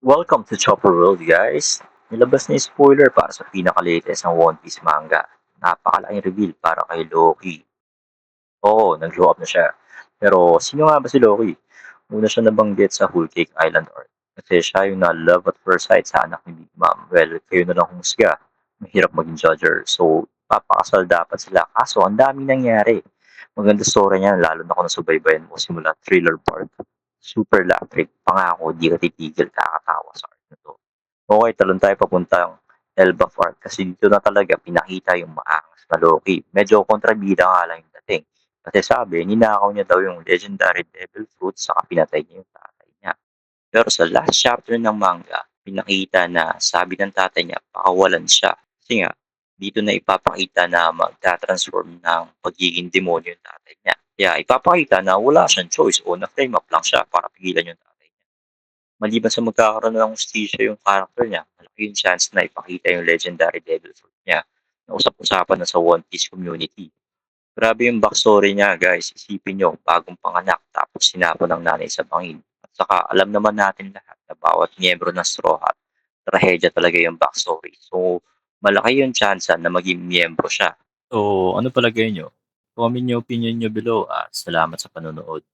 Welcome to Chopper World, guys! Nilabas na yung spoiler para sa pinaka-latest ng One Piece manga. Napakalaking reveal para kay Loki. Oo, nag-glow up na siya. Pero sino nga ba si Loki? Una siya nabanggit sa Whole Cake Island Arc. Kasi siya yung na-love at first sight sa anak ni Big Mom. Well, kayo na lang humusga. Mahirap maging judger. So, papakasal dapat sila. Kaso, ang daming nangyari. Maganda story niya, lalo na kung nasubaybayan mo simula thriller part. Super electric. Pangako, di ka titigil, kakatawa sa art na to. Okay, talon tayo papuntang Elbaf Arc kasi dito na talaga pinakita yung maangas na Loki. Medyo kontrabida nga lang yung dating. Kasi sabi, ninakaw niya daw yung legendary devil fruit saka pinatay niya yung tatay niya. Pero sa last chapter ng manga, pinakita na sabi ng tatay niya, pakawalan siya. Kasi nga, dito na ipapakita na magta-transform ng pagiging demonyo yung tatay niya. Kaya ipapakita na wala siyang choice o na-frame up lang siya para pigilan yung tatay niya. Maliban sa magkakaroon ng hustisya yung character niya, malaki yung chance na ipakita yung legendary devil fruit niya na usap-usapan na sa One Piece community. Grabe yung backstory niya, guys. Isipin nyo, bagong panganak tapos sinapon ng nanay sa bangin. At saka alam naman natin lahat na bawat miyembro ng Straw Hat, trahedya talaga yung backstory. So, malaki yung chance na maging miyembro siya. So, ano palagay nyo? Comment nyo opinion nyo below at salamat sa panonood.